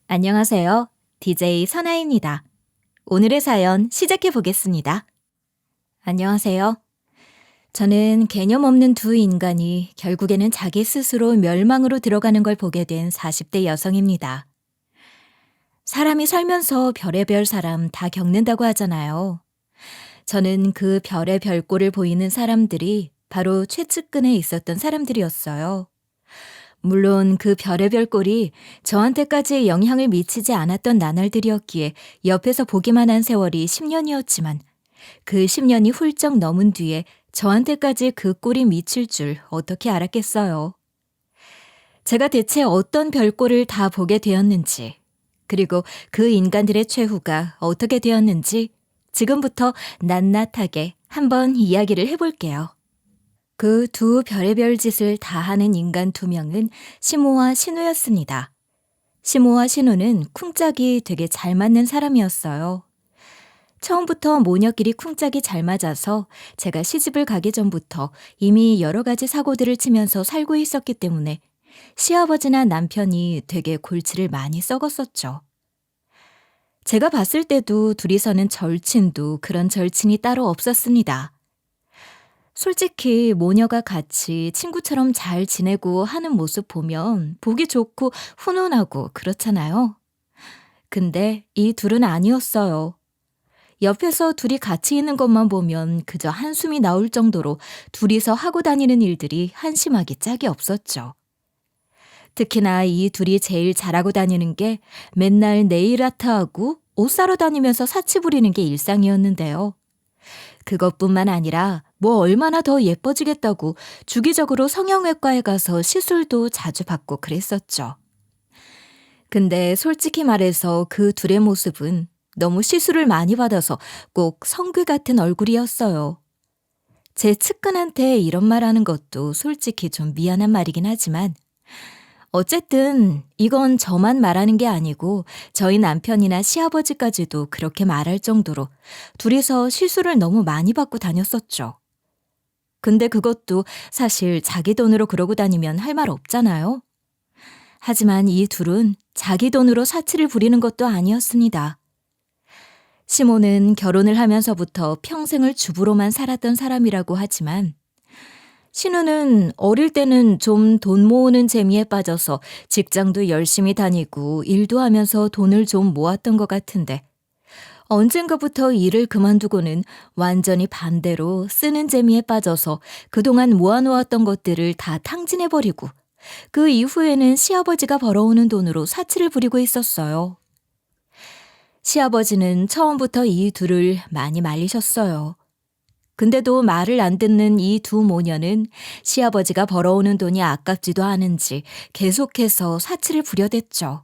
안녕하세요. DJ 선아입니다. 오늘의 사연 시작해 보겠습니다. 안녕하세요. 저는 개념 없는 두 인간이 결국에는 자기 스스로 멸망으로 들어가는 걸 보게 된 40대 여성입니다. 사람이 살면서 별의별 사람 다 겪는다고 하잖아요. 저는 그 별의 별꼴을 보이는 사람들이 바로 최측근에 있었던 사람들이었어요. 물론 그 별의별 꼴이 저한테까지 영향을 미치지 않았던 나날들이었기에 옆에서 보기만 한 세월이 10년이었지만 그 10년이 훌쩍 넘은 뒤에 저한테까지 그 꼴이 미칠 줄 어떻게 알았겠어요. 제가 대체 어떤 별꼴을 다 보게 되었는지, 그리고 그 인간들의 최후가 어떻게 되었는지 지금부터 낱낱하게 한번 이야기를 해볼게요. 그 두 별의별 짓을 다 하는 인간 두 명은 시모와 신우였습니다. 시모와 신우는 쿵짝이 되게 잘 맞는 사람이었어요. 처음부터 모녀끼리 쿵짝이 잘 맞아서 제가 시집을 가기 전부터 이미 여러 가지 사고들을 치면서 살고 있었기 때문에 시아버지나 남편이 되게 골치를 많이 썩었었죠. 제가 봤을 때도 둘이서는 절친도 그런 절친이 따로 없었습니다. 솔직히 모녀가 같이 친구처럼 잘 지내고 하는 모습 보면 보기 좋고 훈훈하고 그렇잖아요. 근데 이 둘은 아니었어요. 옆에서 둘이 같이 있는 것만 보면 그저 한숨이 나올 정도로 둘이서 하고 다니는 일들이 한심하기 짝이 없었죠. 특히나 이 둘이 제일 잘하고 다니는 게 맨날 네일 아트하고 옷 사러 다니면서 사치 부리는 게 일상이었는데요. 그것뿐만 아니라 뭐 얼마나 더 예뻐지겠다고 주기적으로 성형외과에 가서 시술도 자주 받고 그랬었죠. 근데 솔직히 말해서 그 둘의 모습은 너무 시술을 많이 받아서 꼭 성귀 같은 얼굴이었어요. 제 측근한테 이런 말 하는 것도 솔직히 좀 미안한 말이긴 하지만 어쨌든 이건 저만 말하는 게 아니고 저희 남편이나 시아버지까지도 그렇게 말할 정도로 둘이서 시술을 너무 많이 받고 다녔었죠. 근데 그것도 사실 자기 돈으로 그러고 다니면 할 말 없잖아요. 하지만 이 둘은 자기 돈으로 사치를 부리는 것도 아니었습니다. 시모는 결혼을 하면서부터 평생을 주부로만 살았던 사람이라고 하지만 신우는 어릴 때는 좀 돈 모으는 재미에 빠져서 직장도 열심히 다니고 일도 하면서 돈을 좀 모았던 것 같은데 언젠가부터 일을 그만두고는 완전히 반대로 쓰는 재미에 빠져서 그동안 모아놓았던 것들을 다 탕진해버리고 그 이후에는 시아버지가 벌어오는 돈으로 사치를 부리고 있었어요. 시아버지는 처음부터 이 둘을 많이 말리셨어요. 근데도 말을 안 듣는 이 두 모녀는 시아버지가 벌어오는 돈이 아깝지도 않은지 계속해서 사치를 부려댔죠.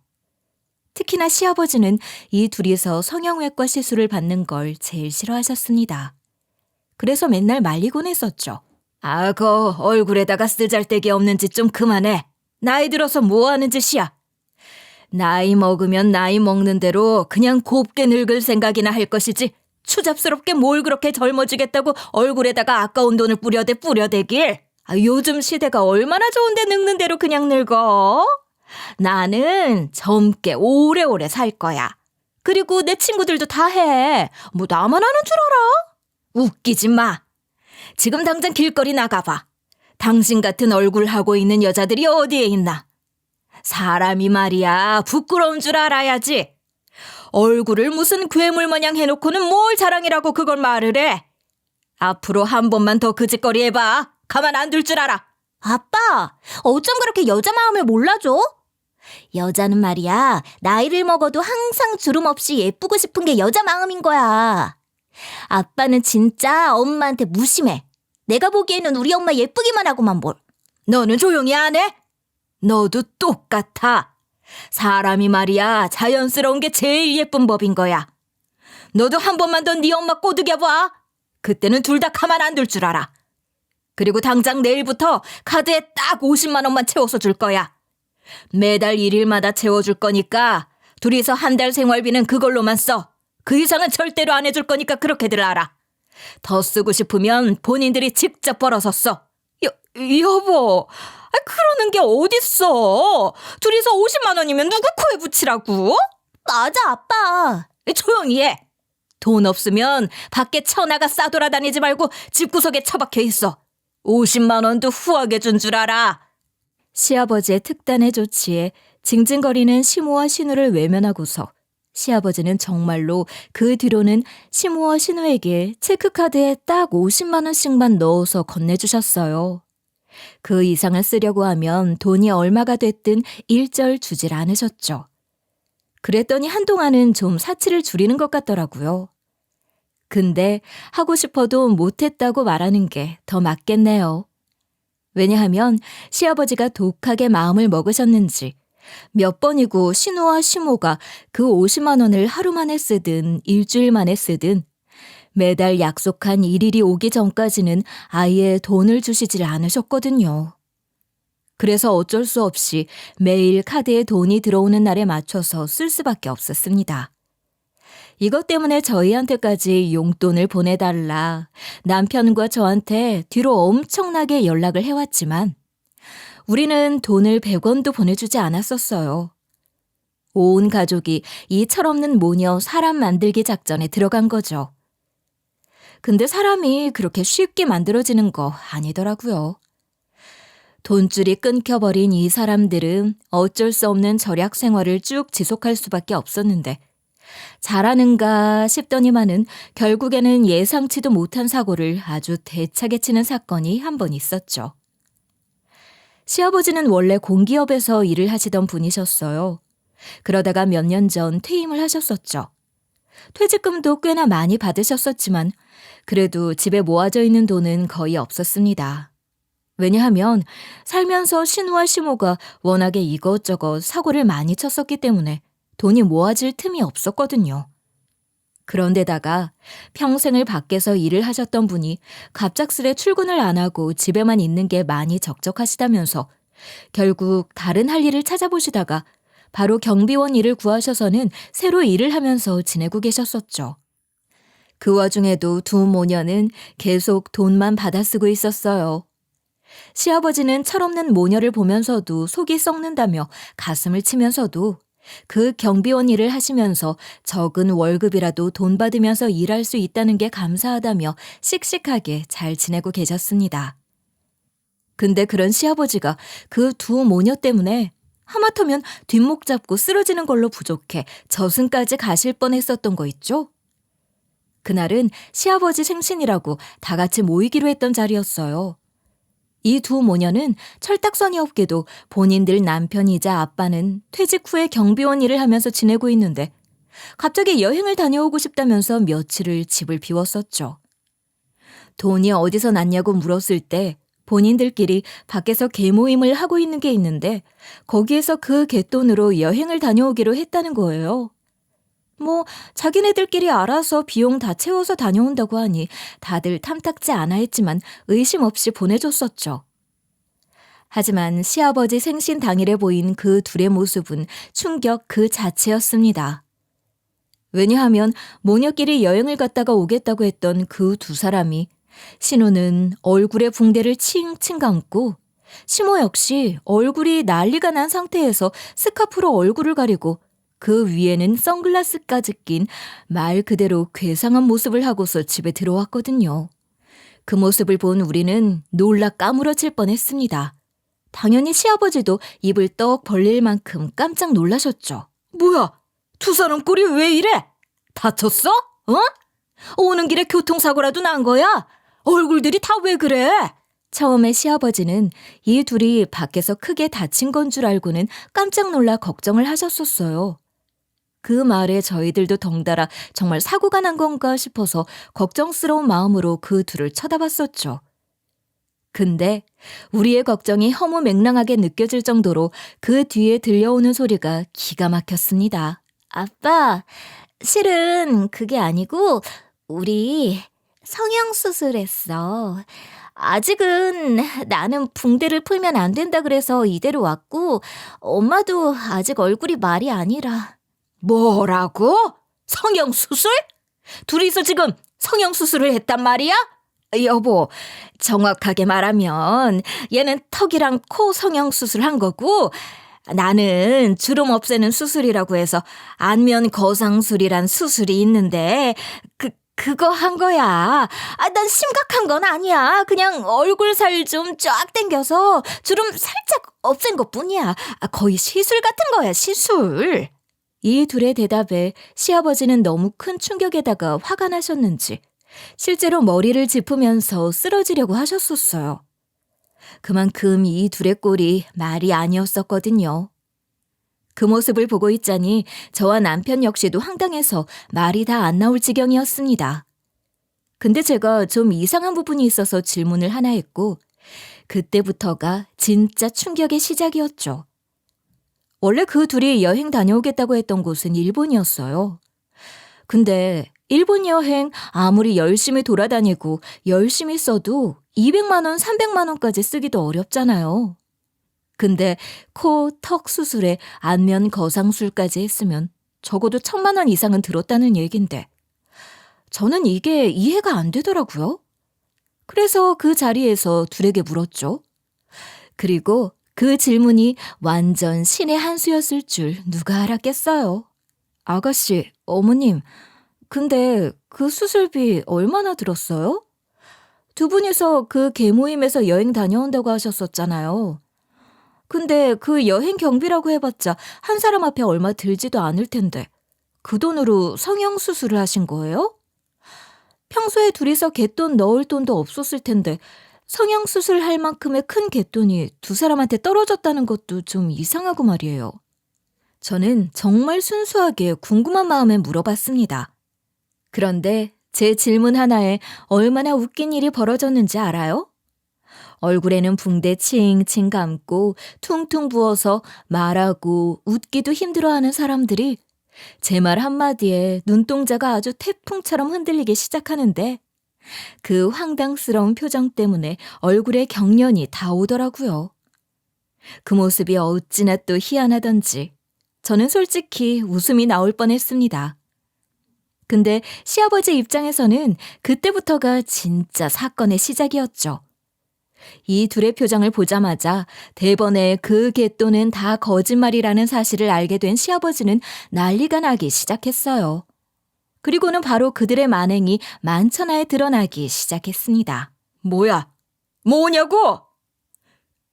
특히나 시아버지는 이 둘이서 성형외과 시술을 받는 걸 제일 싫어하셨습니다. 그래서 맨날 말리곤 했었죠. 그 얼굴에다가 쓰잘데기 없는 짓 좀 그만해. 나이 들어서 뭐 하는 짓이야. 나이 먹으면 나이 먹는 대로 그냥 곱게 늙을 생각이나 할 것이지 추잡스럽게 뭘 그렇게 젊어지겠다고 얼굴에다가 아까운 돈을 뿌려대길. 요즘 시대가 얼마나 좋은데 늙는 대로 그냥 늙어. 나는 젊게 오래오래 살 거야. 그리고 내 친구들도 다 해. 뭐 나만 하는 줄 알아? 웃기지 마. 지금 당장 길거리 나가봐. 당신 같은 얼굴 하고 있는 여자들이 어디에 있나? 사람이 말이야 부끄러운 줄 알아야지. 얼굴을 무슨 괴물 마냥 해놓고는 뭘 자랑이라고 그걸 말을 해. 앞으로 한 번만 더 그 짓거리 해봐. 가만 안 둘 줄 알아. 아빠, 어쩜 그렇게 여자 마음을 몰라줘? 여자는 말이야 나이를 먹어도 항상 주름 없이 예쁘고 싶은 게 여자 마음인 거야. 아빠는 진짜 엄마한테 무심해. 내가 보기에는 우리 엄마 예쁘기만 하고만 뭘. 너는 조용히 안 해? 너도 똑같아. 사람이 말이야 자연스러운 게 제일 예쁜 법인 거야. 너도 한 번만 더 네 엄마 꼬드겨봐. 그때는 둘 다 가만 안 둘 줄 알아. 그리고 당장 내일부터 카드에 딱 50만 원만 채워서 줄 거야. 매달 1일마다 채워줄 거니까 둘이서 한 달 생활비는 그걸로만 써. 그 이상은 절대로 안 해줄 거니까 그렇게들 알아. 더 쓰고 싶으면 본인들이 직접 벌어서 써. 여보, 그러는 게 어딨어. 둘이서 50만 원이면 누구 코에 붙이라고? 맞아, 아빠. 조용히 해. 돈 없으면 밖에 쳐나가 싸돌아다니지 말고 집구석에 처박혀 있어. 50만 원도 후하게 준 줄 알아. 시아버지의 특단의 조치에 징징거리는 시모와 신우를 외면하고서 시아버지는 정말로 그 뒤로는 시모와 신우에게 체크카드에 딱 50만 원씩만 넣어서 건네주셨어요. 그 이상을 쓰려고 하면 돈이 얼마가 됐든 일절 주질 않으셨죠. 그랬더니 한동안은 좀 사치를 줄이는 것 같더라고요. 근데 하고 싶어도 못했다고 말하는 게 더 맞겠네요. 왜냐하면 시아버지가 독하게 마음을 먹으셨는지 몇 번이고 신우와 시모가 그 50만 원을 하루 만에 쓰든 일주일 만에 쓰든 매달 약속한 일일이 오기 전까지는 아예 돈을 주시질 않으셨거든요. 그래서 어쩔 수 없이 매일 카드에 돈이 들어오는 날에 맞춰서 쓸 수밖에 없었습니다. 이것 때문에 저희한테까지 용돈을 보내달라 남편과 저한테 뒤로 엄청나게 연락을 해왔지만 우리는 돈을 100원도 보내주지 않았었어요. 온 가족이 이 철없는 모녀 사람 만들기 작전에 들어간 거죠. 근데 사람이 그렇게 쉽게 만들어지는 거 아니더라고요. 돈줄이 끊겨버린 이 사람들은 어쩔 수 없는 절약 생활을 쭉 지속할 수밖에 없었는데 잘하는가 싶더니만은 결국에는 예상치도 못한 사고를 아주 대차게 치는 사건이 한 번 있었죠. 시아버지는 원래 공기업에서 일을 하시던 분이셨어요. 그러다가 몇 년 전 퇴임을 하셨었죠. 퇴직금도 꽤나 많이 받으셨었지만 그래도 집에 모아져 있는 돈은 거의 없었습니다. 왜냐하면 살면서 신우와 시모가 워낙에 이것저것 사고를 많이 쳤었기 때문에 돈이 모아질 틈이 없었거든요. 그런데다가 평생을 밖에서 일을 하셨던 분이 갑작스레 출근을 안 하고 집에만 있는 게 많이 적적하시다면서 결국 다른 할 일을 찾아보시다가 바로 경비원 일을 구하셔서는 새로 일을 하면서 지내고 계셨었죠. 그 와중에도 두 모녀는 계속 돈만 받아쓰고 있었어요. 시아버지는 철없는 모녀를 보면서도 속이 썩는다며 가슴을 치면서도 그 경비원 일을 하시면서 적은 월급이라도 돈 받으면서 일할 수 있다는 게 감사하다며 씩씩하게 잘 지내고 계셨습니다. 근데 그런 시아버지가 그 두 모녀 때문에 하마터면 뒷목 잡고 쓰러지는 걸로 부족해 저승까지 가실 뻔했었던 거 있죠? 그날은 시아버지 생신이라고 다 같이 모이기로 했던 자리였어요. 이 두 모녀는 철딱서니 없게도 본인들 남편이자 아빠는 퇴직 후에 경비원 일을 하면서 지내고 있는데 갑자기 여행을 다녀오고 싶다면서 며칠을 집을 비웠었죠. 돈이 어디서 났냐고 물었을 때 본인들끼리 밖에서 개모임을 하고 있는 게 있는데 거기에서 그 갯돈으로 여행을 다녀오기로 했다는 거예요. 자기네들끼리 알아서 비용 다 채워서 다녀온다고 하니 다들 탐탁지 않아 했지만 의심 없이 보내줬었죠. 하지만 시아버지 생신 당일에 보인 그 둘의 모습은 충격 그 자체였습니다. 왜냐하면 모녀끼리 여행을 갔다가 오겠다고 했던 그 두 사람이 신우는 얼굴에 붕대를 칭칭 감고 시모 역시 얼굴이 난리가 난 상태에서 스카프로 얼굴을 가리고 그 위에는 선글라스까지 낀 말 그대로 괴상한 모습을 하고서 집에 들어왔거든요. 그 모습을 본 우리는 놀라 까무러칠 뻔했습니다. 당연히 시아버지도 입을 떡 벌릴 만큼 깜짝 놀라셨죠. 뭐야? 두 사람 꼴이 왜 이래? 다쳤어? 오는 길에 교통사고라도 난 거야? 얼굴들이 다 왜 그래? 처음에 시아버지는 이 둘이 밖에서 크게 다친 건 줄 알고는 깜짝 놀라 걱정을 하셨었어요. 그 말에 저희들도 덩달아 정말 사고가 난 건가 싶어서 걱정스러운 마음으로 그 둘을 쳐다봤었죠. 근데 우리의 걱정이 허무맹랑하게 느껴질 정도로 그 뒤에 들려오는 소리가 기가 막혔습니다. 아빠, 실은 그게 아니고 우리 성형수술했어. 아직은 나는 붕대를 풀면 안 된다 그래서 이대로 왔고 엄마도 아직 얼굴이 말이 아니라. 뭐라고? 성형수술? 둘이서 지금 성형수술을 했단 말이야? 여보, 정확하게 말하면 얘는 턱이랑 코 성형수술한 거고 나는 주름 없애는 수술이라고 해서 안면 거상술이란 수술이 있는데 그거 한 거야. 난 심각한 건 아니야. 그냥 얼굴 살 좀 쫙 당겨서 주름 살짝 없앤 것뿐이야. 거의 시술 같은 거야, 시술. 이 둘의 대답에 시아버지는 너무 큰 충격에다가 화가 나셨는지 실제로 머리를 짚으면서 쓰러지려고 하셨었어요. 그만큼 이 둘의 꼴이 말이 아니었었거든요. 그 모습을 보고 있자니 저와 남편 역시도 황당해서 말이 다 안 나올 지경이었습니다. 근데 제가 좀 이상한 부분이 있어서 질문을 하나 했고 그때부터가 진짜 충격의 시작이었죠. 원래 그 둘이 여행 다녀오겠다고 했던 곳은 일본이었어요. 근데 일본 여행 아무리 열심히 돌아다니고 열심히 써도 200만 원, 300만 원까지 쓰기도 어렵잖아요. 근데 코, 턱 수술에 안면 거상술까지 했으면 적어도 1,000만 원 이상은 들었다는 얘긴데 저는 이게 이해가 안 되더라고요. 그래서 그 자리에서 둘에게 물었죠. 그리고 그 질문이 완전 신의 한 수였을 줄 누가 알았겠어요. 아가씨, 어머님, 근데 그 수술비 얼마나 들었어요? 두 분이서 그 개모임에서 여행 다녀온다고 하셨었잖아요. 근데 그 여행 경비라고 해봤자 한 사람 앞에 얼마 들지도 않을 텐데 그 돈으로 성형수술을 하신 거예요? 평소에 둘이서 갯돈 넣을 돈도 없었을 텐데 성형수술 할 만큼의 큰 갯돈이 두 사람한테 떨어졌다는 것도 좀 이상하고 말이에요. 저는 정말 순수하게 궁금한 마음에 물어봤습니다. 그런데 제 질문 하나에 얼마나 웃긴 일이 벌어졌는지 알아요? 얼굴에는 붕대 칭칭 감고 퉁퉁 부어서 말하고 웃기도 힘들어하는 사람들이 제 말 한마디에 눈동자가 아주 태풍처럼 흔들리기 시작하는데 그 황당스러운 표정 때문에 얼굴에 경련이 다 오더라고요. 그 모습이 어찌나 또 희한하던지 저는 솔직히 웃음이 나올 뻔했습니다. 근데 시아버지 입장에서는 그때부터가 진짜 사건의 시작이었죠. 이 둘의 표정을 보자마자 대번에 그 갯돈은 다 거짓말이라는 사실을 알게 된 시아버지는 난리가 나기 시작했어요. 그리고는 바로 그들의 만행이 만천하에 드러나기 시작했습니다. 뭐야? 뭐냐고?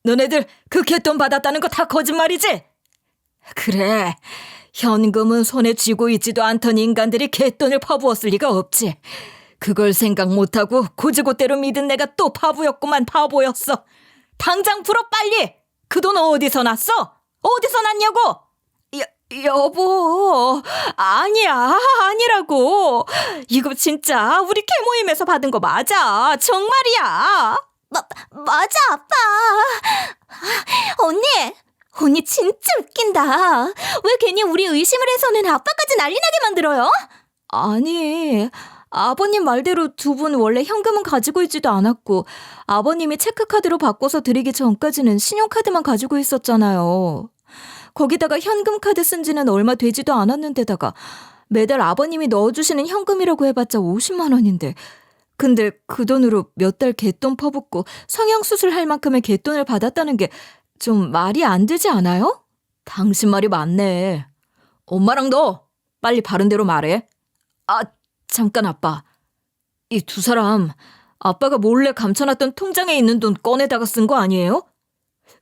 너네들 그 갯돈 받았다는 거 다 거짓말이지? 그래, 현금은 손에 쥐고 있지도 않던 인간들이 갯돈을 퍼부었을 리가 없지. 그걸 생각 못하고 고지고대로 믿은 내가 또 바보였구만. 바보였어. 당장 풀어 빨리. 그 돈 어디서 났어? 어디서 났냐고? 여보, 아니야, 아니라고. 이거 진짜 우리 개모임에서 받은 거 맞아. 정말이야. 맞아, 아빠. 언니 진짜 웃긴다. 왜 괜히 우리 의심을 해서는 아빠까지 난리 나게 만들어요? 아니, 아버님 말대로 두 분 원래 현금은 가지고 있지도 않았고 아버님이 체크카드로 바꿔서 드리기 전까지는 신용카드만 가지고 있었잖아요. 거기다가 현금 카드 쓴 지는 얼마 되지도 않았는데다가 매달 아버님이 넣어주시는 현금이라고 해봤자 50만 원인데 근데 그 돈으로 몇 달 갯돈 퍼붓고 성형수술 할 만큼의 갯돈을 받았다는 게 좀 말이 안 되지 않아요? 당신 말이 맞네. 엄마랑 너 빨리 바른 대로 말해. 잠깐 아빠. 이 두 사람 아빠가 몰래 감춰놨던 통장에 있는 돈 꺼내다가 쓴 거 아니에요?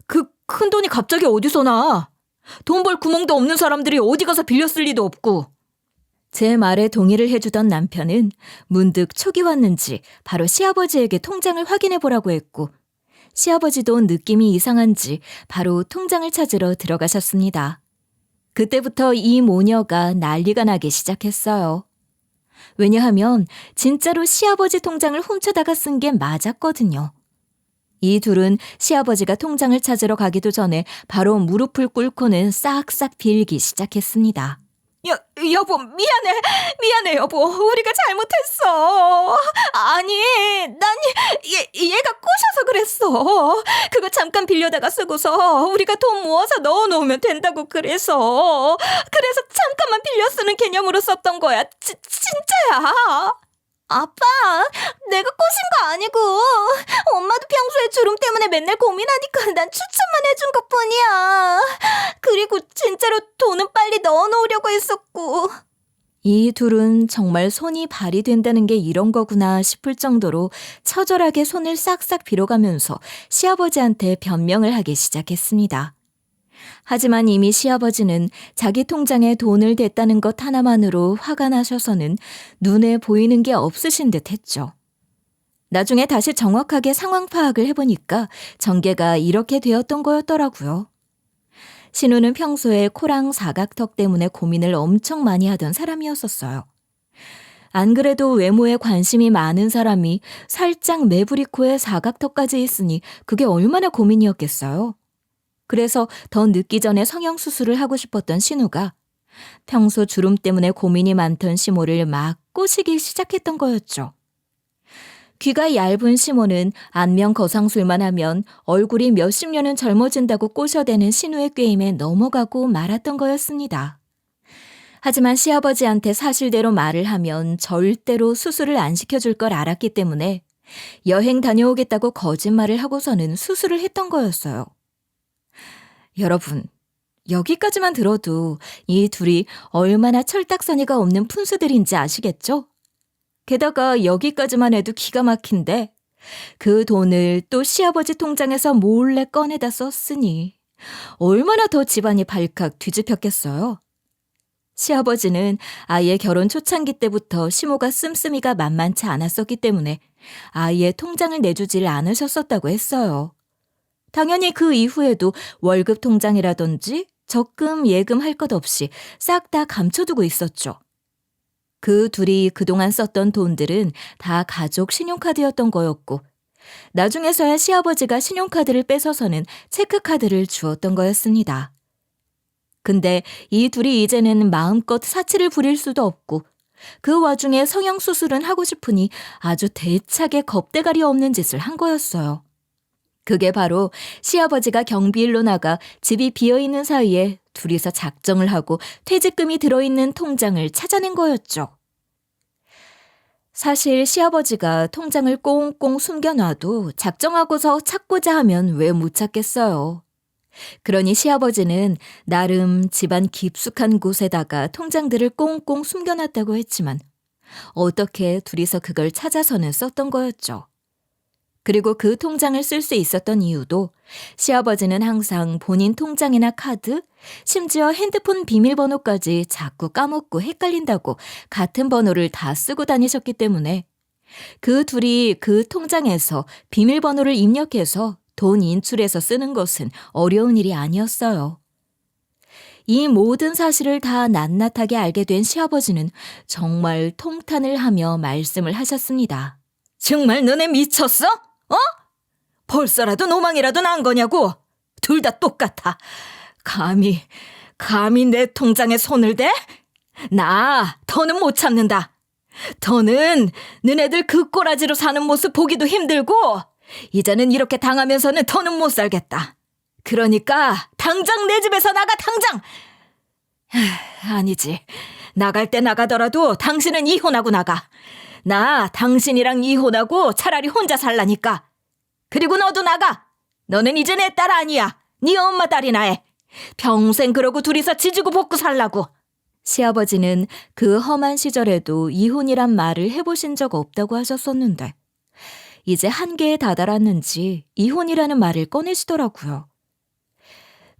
그 큰 돈이 갑자기 어디서 나? 돈 벌 구멍도 없는 사람들이 어디 가서 빌려 쓸 리도 없고. 제 말에 동의를 해주던 남편은 문득 촉이 왔는지 바로 시아버지에게 통장을 확인해 보라고 했고 시아버지도 느낌이 이상한지 바로 통장을 찾으러 들어가셨습니다. 그때부터 이 모녀가 난리가 나기 시작했어요. 왜냐하면 진짜로 시아버지 통장을 훔쳐다가 쓴 게 맞았거든요. 이 둘은 시아버지가 통장을 찾으러 가기도 전에 바로 무릎을 꿇고는 싹싹 빌기 시작했습니다. 여보, 미안해 여보. 우리가 잘못했어. 아니, 난 얘가 꼬셔서 그랬어. 그거 잠깐 빌려다가 쓰고서 우리가 돈 모아서 넣어놓으면 된다고 그래서 잠깐만 빌려 쓰는 개념으로 썼던 거야. 진짜야. 아빠, 내가 꼬신 거 아니고 엄마도 평소에 주름 때문에 맨날 고민하니까 난 추천만 해준 것뿐이야. 그리고 진짜로 돈은 빨리 넣어놓으려고 했었고. 이 둘은 정말 손이 발이 된다는 게 이런 거구나 싶을 정도로 처절하게 손을 싹싹 빌어가면서 시아버지한테 변명을 하기 시작했습니다. 하지만 이미 시아버지는 자기 통장에 돈을 댔다는 것 하나만으로 화가 나셔서는 눈에 보이는 게 없으신 듯 했죠. 나중에 다시 정확하게 상황 파악을 해보니까 전개가 이렇게 되었던 거였더라고요. 신우는 평소에 코랑 사각턱 때문에 고민을 엄청 많이 하던 사람이었었어요. 안 그래도 외모에 관심이 많은 사람이 살짝 매부리 코에 사각턱까지 있으니 그게 얼마나 고민이었겠어요. 그래서 더 늦기 전에 성형수술을 하고 싶었던 신우가 평소 주름 때문에 고민이 많던 시모를 막 꼬시기 시작했던 거였죠. 귀가 얇은 시모는 안면 거상술만 하면 얼굴이 몇십 년은 젊어진다고 꼬셔대는 신우의 꾀임에 넘어가고 말았던 거였습니다. 하지만 시아버지한테 사실대로 말을 하면 절대로 수술을 안 시켜줄 걸 알았기 때문에 여행 다녀오겠다고 거짓말을 하고서는 수술을 했던 거였어요. 여러분, 여기까지만 들어도 이 둘이 얼마나 철딱서니가 없는 푼수들인지 아시겠죠? 게다가 여기까지만 해도 기가 막힌데 그 돈을 또 시아버지 통장에서 몰래 꺼내다 썼으니 얼마나 더 집안이 발칵 뒤집혔겠어요? 시아버지는 아이의 결혼 초창기 때부터 시모가 씀씀이가 만만치 않았었기 때문에 아이의 통장을 내주질 않으셨었다고 했어요. 당연히 그 이후에도 월급 통장이라든지 적금, 예금 할 것 없이 싹 다 감춰두고 있었죠. 그 둘이 그동안 썼던 돈들은 다 가족 신용카드였던 거였고 나중에서야 시아버지가 신용카드를 뺏어서는 체크카드를 주었던 거였습니다. 근데 이 둘이 이제는 마음껏 사치를 부릴 수도 없고 그 와중에 성형수술은 하고 싶으니 아주 대차게 겁대가리 없는 짓을 한 거였어요. 그게 바로 시아버지가 경비일로 나가 집이 비어있는 사이에 둘이서 작정을 하고 퇴직금이 들어있는 통장을 찾아낸 거였죠. 사실 시아버지가 통장을 꽁꽁 숨겨놔도 작정하고서 찾고자 하면 왜 못 찾겠어요. 그러니 시아버지는 나름 집안 깊숙한 곳에다가 통장들을 꽁꽁 숨겨놨다고 했지만 어떻게 둘이서 그걸 찾아서는 썼던 거였죠. 그리고 그 통장을 쓸 수 있었던 이유도 시아버지는 항상 본인 통장이나 카드, 심지어 핸드폰 비밀번호까지 자꾸 까먹고 헷갈린다고 같은 번호를 다 쓰고 다니셨기 때문에 그 둘이 그 통장에서 비밀번호를 입력해서 돈 인출해서 쓰는 것은 어려운 일이 아니었어요. 이 모든 사실을 다 낱낱하게 알게 된 시아버지는 정말 통탄을 하며 말씀을 하셨습니다. 정말 너네 미쳤어? 벌써라도 노망이라도 난 거냐고? 둘 다 똑같아. 감히 내 통장에 손을 대? 나 더는 못 참는다. 더는 너네들 그 꼬라지로 사는 모습 보기도 힘들고 이제는 이렇게 당하면서는 더는 못 살겠다. 그러니까 당장 내 집에서 나가, 당장! 아니지. 나갈 때 나가더라도 당신은 이혼하고 나가. 나 당신이랑 이혼하고 차라리 혼자 살라니까. 그리고 너도 나가. 너는 이제 내 딸 아니야. 네 엄마 딸이나 해. 평생 그러고 둘이서 지지고 볶고 살라고. 시아버지는 그 험한 시절에도 이혼이란 말을 해보신 적 없다고 하셨었는데 이제 한계에 다다랐는지 이혼이라는 말을 꺼내시더라고요.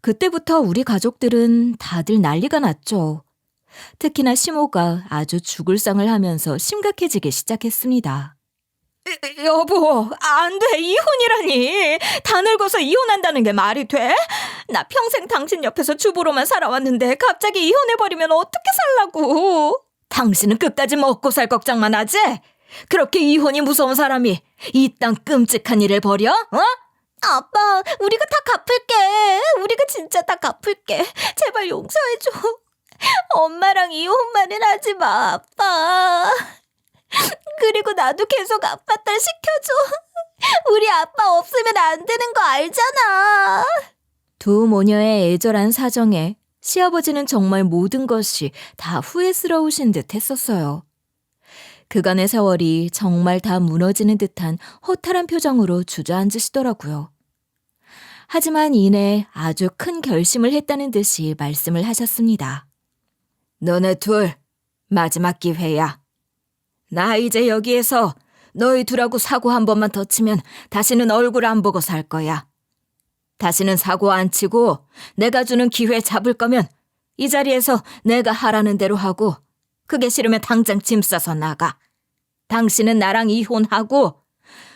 그때부터 우리 가족들은 다들 난리가 났죠. 특히나 시모가 아주 죽을 상을 하면서 심각해지기 시작했습니다. 여보, 안 돼. 이혼이라니. 다 늙어서 이혼한다는 게 말이 돼? 나 평생 당신 옆에서 주부로만 살아왔는데 갑자기 이혼해버리면 어떻게 살라고? 당신은 끝까지 먹고 살 걱정만 하지? 그렇게 이혼이 무서운 사람이 이딴 끔찍한 일을 벌여? 아빠, 우리가 다 갚을게. 우리가 진짜 다 갚을게. 제발 용서해줘. 엄마랑 이혼만은 하지 마, 아빠. 그리고 나도 계속 아빠 딸 시켜줘. 우리 아빠 없으면 안 되는 거 알잖아. 두 모녀의 애절한 사정에 시아버지는 정말 모든 것이 다 후회스러우신 듯 했었어요. 그간의 세월이 정말 다 무너지는 듯한 허탈한 표정으로 주저앉으시더라고요. 하지만 이내 아주 큰 결심을 했다는 듯이 말씀을 하셨습니다. 너네 둘, 마지막 기회야. 나 이제 여기에서 너희 둘하고 사고 한 번만 더 치면 다시는 얼굴 안 보고 살 거야. 다시는 사고 안 치고 내가 주는 기회 잡을 거면 이 자리에서 내가 하라는 대로 하고 그게 싫으면 당장 짐 싸서 나가. 당신은 나랑 이혼하고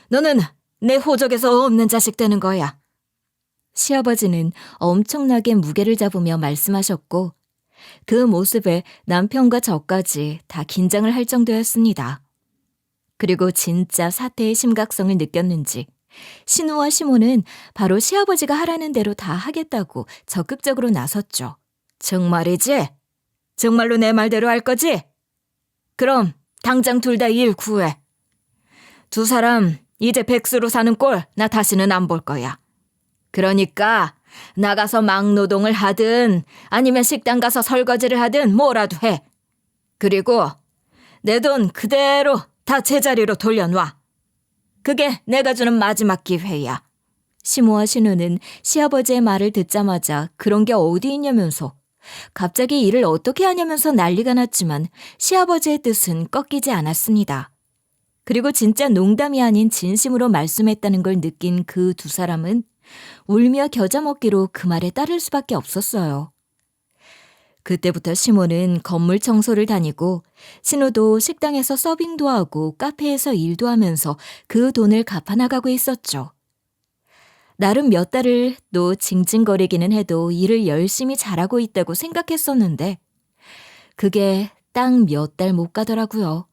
너는 내 호적에서 없는 자식 되는 거야. 시아버지는 엄청나게 무게를 잡으며 말씀하셨고 그 모습에 남편과 저까지 다 긴장을 할 정도였습니다. 그리고 진짜 사태의 심각성을 느꼈는지 신우와 시모는 바로 시아버지가 하라는 대로 다 하겠다고 적극적으로 나섰죠. 정말이지? 정말로 내 말대로 할 거지? 그럼 당장 둘 다 일 구해. 두 사람 이제 백수로 사는 꼴 나 다시는 안 볼 거야. 그러니까 나가서 막노동을 하든 아니면 식당 가서 설거지를 하든 뭐라도 해. 그리고 내 돈 그대로 다 제자리로 돌려놔. 그게 내가 주는 마지막 기회야. 시모와 신우는 시아버지의 말을 듣자마자 그런 게 어디 있냐면서 갑자기 일을 어떻게 하냐면서 난리가 났지만 시아버지의 뜻은 꺾이지 않았습니다. 그리고 진짜 농담이 아닌 진심으로 말씀했다는 걸 느낀 그 두 사람은 울며 겨자 먹기로 그 말에 따를 수밖에 없었어요. 그때부터 시모는 건물 청소를 다니고 신우도 식당에서 서빙도 하고 카페에서 일도 하면서 그 돈을 갚아나가고 있었죠. 나름 몇 달을 또 징징거리기는 해도 일을 열심히 잘하고 있다고 생각했었는데 그게 딱 몇 달 못 가더라고요.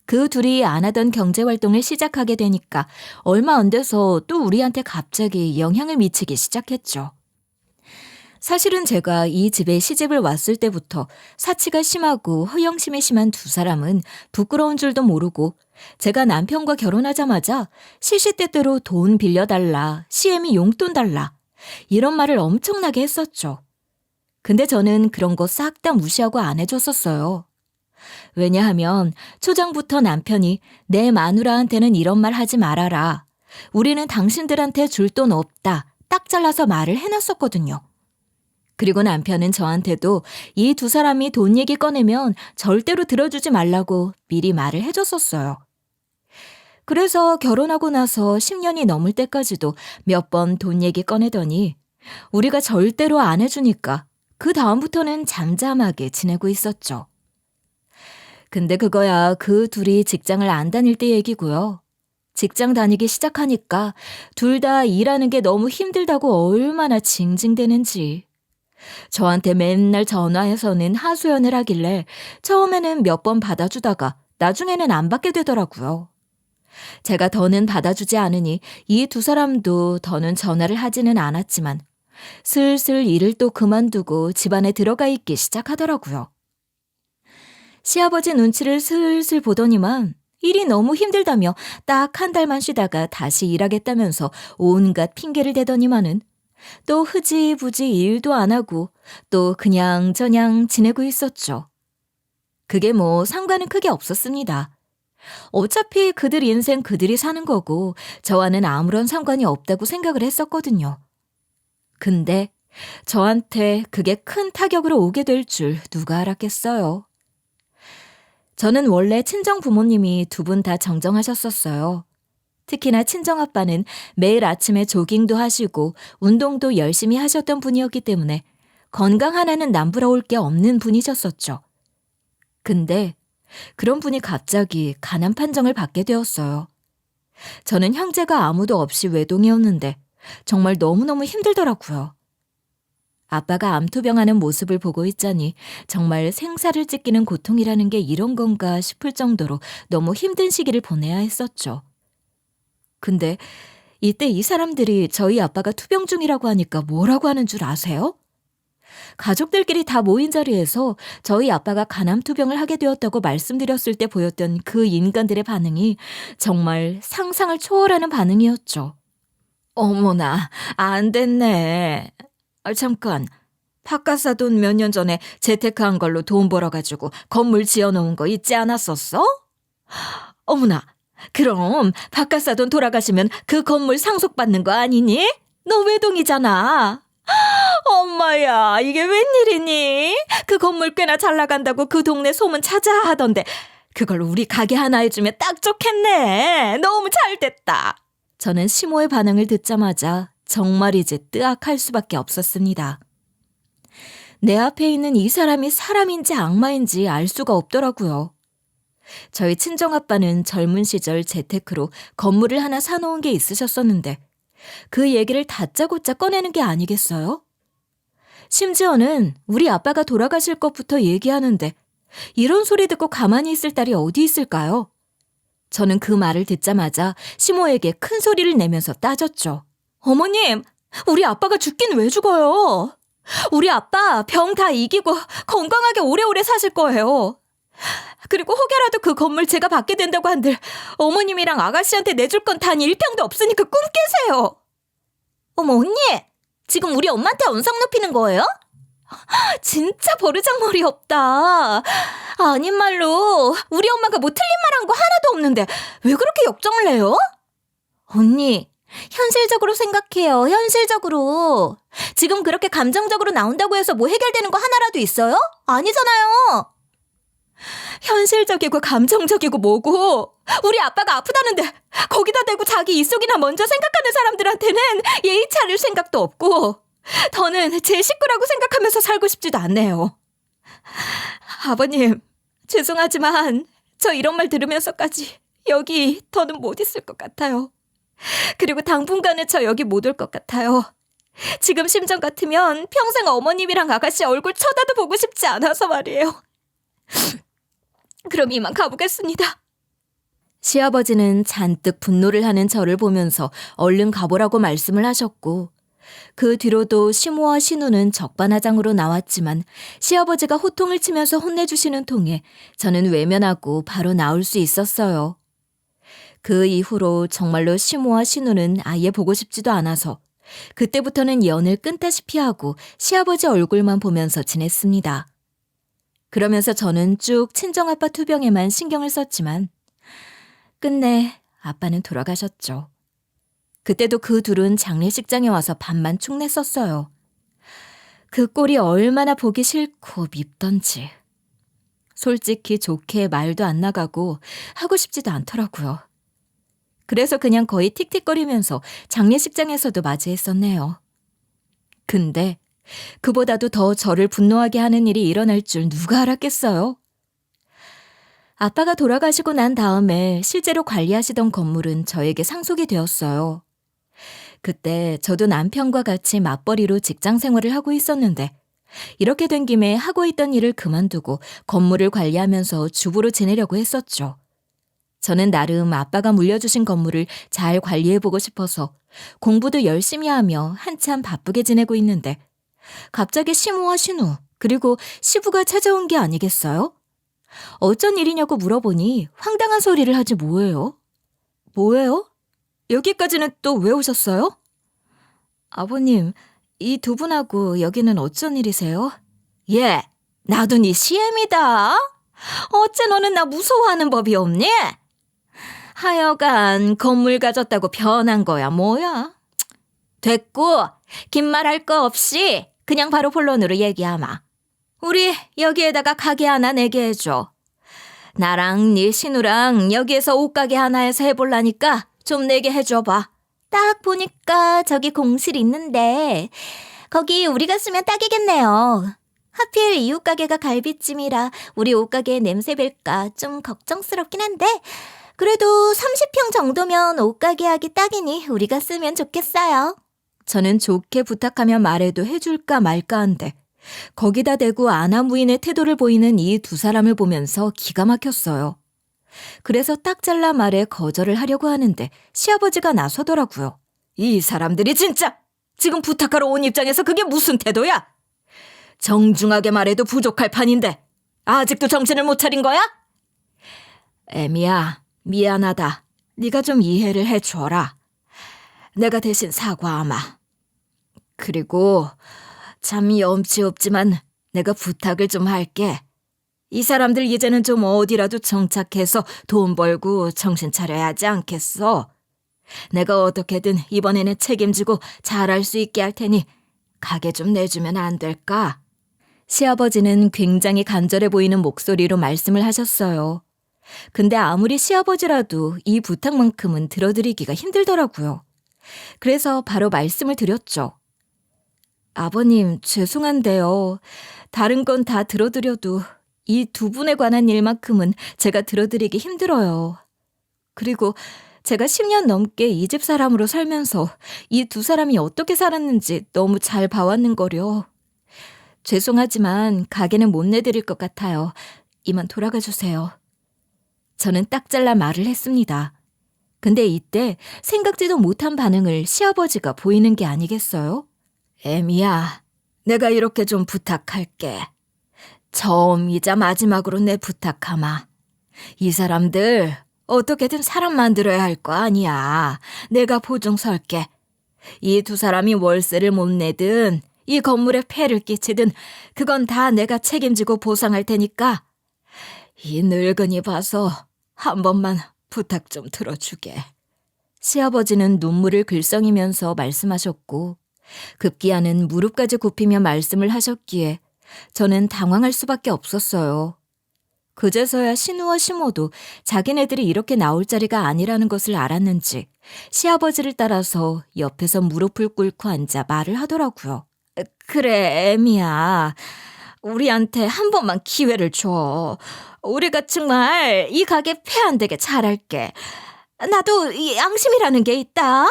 그 둘이 안 하던 경제활동을 시작하게 되니까 얼마 안 돼서 또 우리한테 갑자기 영향을 미치기 시작했죠. 사실은 제가 이 집에 시집을 왔을 때부터 사치가 심하고 허영심이 심한 두 사람은 부끄러운 줄도 모르고 제가 남편과 결혼하자마자 시시때때로 돈 빌려달라, 시애미 용돈 달라 이런 말을 엄청나게 했었죠. 근데 저는 그런 거 싹 다 무시하고 안 해줬었어요. 왜냐하면 초장부터 남편이 내 마누라한테는 이런 말 하지 말아라. 우리는 당신들한테 줄 돈 없다. 딱 잘라서 말을 해놨었거든요. 그리고 남편은 저한테도 이 두 사람이 돈 얘기 꺼내면 절대로 들어주지 말라고 미리 말을 해줬었어요. 그래서 결혼하고 나서 10년이 넘을 때까지도 몇 번 돈 얘기 꺼내더니 우리가 절대로 안 해주니까 그 다음부터는 잠잠하게 지내고 있었죠. 근데 그거야 그 둘이 직장을 안 다닐 때 얘기고요. 직장 다니기 시작하니까 둘 다 일하는 게 너무 힘들다고 얼마나 징징대는지. 저한테 맨날 전화해서는 하소연을 하길래 처음에는 몇 번 받아주다가 나중에는 안 받게 되더라고요. 제가 더는 받아주지 않으니 이 두 사람도 더는 전화를 하지는 않았지만 슬슬 일을 또 그만두고 집안에 들어가 있기 시작하더라고요. 시아버지 눈치를 슬슬 보더니만 일이 너무 힘들다며 딱 한 달만 쉬다가 다시 일하겠다면서 온갖 핑계를 대더니만은 또 흐지부지 일도 안 하고 또 그냥 저냥 지내고 있었죠. 그게 뭐 상관은 크게 없었습니다. 어차피 그들 인생 그들이 사는 거고 저와는 아무런 상관이 없다고 생각을 했었거든요. 근데 저한테 그게 큰 타격으로 오게 될 줄 누가 알았겠어요. 저는 원래 친정 부모님이 두 분 다 정정하셨었어요. 특히나 친정아빠는 매일 아침에 조깅도 하시고 운동도 열심히 하셨던 분이었기 때문에 건강 하나는 남부러울 게 없는 분이셨었죠. 근데 그런 분이 갑자기 가난 판정을 받게 되었어요. 저는 형제가 아무도 없이 외동이었는데 정말 너무너무 힘들더라고요. 아빠가 암투병하는 모습을 보고 있자니 정말 생사를 찢기는 고통이라는 게 이런 건가 싶을 정도로 너무 힘든 시기를 보내야 했었죠. 근데 이때 이 사람들이 저희 아빠가 투병 중이라고 하니까 뭐라고 하는 줄 아세요? 가족들끼리 다 모인 자리에서 저희 아빠가 간암투병을 하게 되었다고 말씀드렸을 때 보였던 그 인간들의 반응이 정말 상상을 초월하는 반응이었죠. 어머나, 안 됐네. 잠깐, 바깥사 돈 몇 년 전에 재테크한 걸로 돈 벌어가지고 건물 지어놓은 거 잊지 않았었어? 어머나, 그럼 박가사돈 돌아가시면 그 건물 상속받는 거 아니니? 너 외동이잖아. 엄마야, 이게 웬일이니? 그 건물 꽤나 잘 나간다고 그 동네 소문 자자하던데 그걸 우리 가게 하나 해주면 딱 좋겠네. 너무 잘 됐다. 저는 시모의 반응을 듣자마자 정말이지 뜨악할 수밖에 없었습니다. 내 앞에 있는 이 사람이 사람인지 악마인지 알 수가 없더라고요. 저희 친정아빠는 젊은 시절 재테크로 건물을 하나 사놓은 게 있으셨었는데 그 얘기를 다짜고짜 꺼내는 게 아니겠어요? 심지어는 우리 아빠가 돌아가실 것부터 얘기하는데 이런 소리 듣고 가만히 있을 딸이 어디 있을까요? 저는 그 말을 듣자마자 시모에게 큰 소리를 내면서 따졌죠. 어머님, 우리 아빠가 죽긴 왜 죽어요? 우리 아빠 병 다 이기고 건강하게 오래오래 사실 거예요. 그리고 혹여라도 그 건물 제가 받게 된다고 한들 어머님이랑 아가씨한테 내줄 건 단 1평도 없으니까 꿈 깨세요. 어머, 언니! 지금 우리 엄마한테 언성 높이는 거예요? 진짜 버르장머리 없다. 아닌 말로 우리 엄마가 뭐 틀린 말 한 거 하나도 없는데 왜 그렇게 역정을 내요? 언니, 현실적으로 생각해요. 현실적으로. 지금 그렇게 감정적으로 나온다고 해서 뭐 해결되는 거 하나라도 있어요? 아니잖아요. 현실적이고 감정적이고 뭐고 우리 아빠가 아프다는데 거기다 대고 자기 이속이나 먼저 생각하는 사람들한테는 예의 차릴 생각도 없고 더는 제 식구라고 생각하면서 살고 싶지도 않네요. 아버님, 죄송하지만 저 이런 말 들으면서까지 여기 더는 못 있을 것 같아요. 그리고 당분간은 저 여기 못 올 것 같아요. 지금 심정 같으면 평생 어머님이랑 아가씨 얼굴 쳐다도 보고 싶지 않아서 말이에요. 그럼 이만 가보겠습니다. 시아버지는 잔뜩 분노를 하는 저를 보면서 얼른 가보라고 말씀을 하셨고 그 뒤로도 시모와 신우는 적반하장으로 나왔지만 시아버지가 호통을 치면서 혼내주시는 통에 저는 외면하고 바로 나올 수 있었어요. 그 이후로 정말로 시모와 신우는 아예 보고 싶지도 않아서 그때부터는 연을 끊다시피 하고 시아버지 얼굴만 보면서 지냈습니다. 그러면서 저는 쭉 친정아빠 투병에만 신경을 썼지만 끝내 아빠는 돌아가셨죠. 그때도 그 둘은 장례식장에 와서 밤만 축냈었어요. 그 꼴이 얼마나 보기 싫고 밉던지. 솔직히 좋게 말도 안 나가고 하고 싶지도 않더라고요. 그래서 그냥 거의 틱틱거리면서 장례식장에서도 맞이했었네요. 근데 그보다도 더 저를 분노하게 하는 일이 일어날 줄 누가 알았겠어요? 아빠가 돌아가시고 난 다음에 실제로 관리하시던 건물은 저에게 상속이 되었어요. 그때 저도 남편과 같이 맞벌이로 직장 생활을 하고 있었는데 이렇게 된 김에 하고 있던 일을 그만두고 건물을 관리하면서 주부로 지내려고 했었죠. 저는 나름 아빠가 물려주신 건물을 잘 관리해보고 싶어서 공부도 열심히 하며 한참 바쁘게 지내고 있는데 갑자기 시모와 신우 그리고 시부가 찾아온 게 아니겠어요? 어쩐 일이냐고 물어보니 황당한 소리를 하지 뭐예요? 뭐예요? 여기까지는 또 왜 오셨어요? 아버님, 이 두 분하고 여기는 어쩐 일이세요? 예, 나도 네 시엠이다. 어째 너는 나 무서워하는 법이 없니? 하여간 건물 가졌다고 변한 거야 뭐야? 됐고 긴 말 할 거 없이 그냥 바로 본론으로 얘기하마. 우리 여기에다가 가게 하나 내게 해줘. 나랑 네 신우랑 여기에서 옷가게 하나 해서 해볼라니까 좀 내게 해줘봐. 딱 보니까 저기 공실 있는데 거기 우리가 쓰면 딱이겠네요. 하필 이웃 가게가 갈비찜이라 우리 옷가게에 냄새 뵐까 좀 걱정스럽긴 한데 그래도 30평 정도면 옷가게 하기 딱이니 우리가 쓰면 좋겠어요. 저는 좋게 부탁하며 말해도 해줄까 말까 한데 거기다 대고 아나무인의 태도를 보이는 이 두 사람을 보면서 기가 막혔어요. 그래서 딱 잘라 말에 거절을 하려고 하는데 시아버지가 나서더라고요. 이 사람들이 진짜 지금 부탁하러 온 입장에서 그게 무슨 태도야? 정중하게 말해도 부족할 판인데 아직도 정신을 못 차린 거야? 애미야, 미안하다. 네가 좀 이해를 해줘라. 내가 대신 사과하마. 그리고 참 염치 없지만 내가 부탁을 좀 할게. 이 사람들 이제는 좀 어디라도 정착해서 돈 벌고 정신 차려야 하지 않겠어? 내가 어떻게든 이번에는 책임지고 잘할 수 있게 할 테니 가게 좀 내주면 안 될까? 시아버지는 굉장히 간절해 보이는 목소리로 말씀을 하셨어요. 근데 아무리 시아버지라도 이 부탁만큼은 들어드리기가 힘들더라고요. 그래서 바로 말씀을 드렸죠. 아버님, 죄송한데요. 다른 건 다 들어드려도 이 두 분에 관한 일만큼은 제가 들어드리기 힘들어요. 그리고 제가 10년 넘게 이 집 사람으로 살면서 이 두 사람이 어떻게 살았는지 너무 잘 봐왔는거려. 죄송하지만 가게는 못 내드릴 것 같아요. 이만 돌아가 주세요. 저는 딱 잘라 말을 했습니다. 근데 이때 생각지도 못한 반응을 시아버지가 보이는 게 아니겠어요? 애미야, 내가 이렇게 좀 부탁할게. 처음이자 마지막으로 내 부탁하마. 이 사람들 어떻게든 사람 만들어야 할 거 아니야. 내가 보증 설게. 이 두 사람이 월세를 못 내든 이 건물에 폐를 끼치든 그건 다 내가 책임지고 보상할 테니까 이 늙은이 봐서 한 번만 부탁 좀 들어주게. 시아버지는 눈물을 글썽이면서 말씀하셨고 급기야는 무릎까지 굽히며 말씀을 하셨기에 저는 당황할 수밖에 없었어요. 그제서야 신우와 시모도 자기네들이 이렇게 나올 자리가 아니라는 것을 알았는지 시아버지를 따라서 옆에서 무릎을 꿇고 앉아 말을 하더라고요. 그래, 애미야. 우리한테 한 번만 기회를 줘. 우리가 정말 이 가게 폐 안 되게 잘할게. 나도 이 양심이라는 게 있다.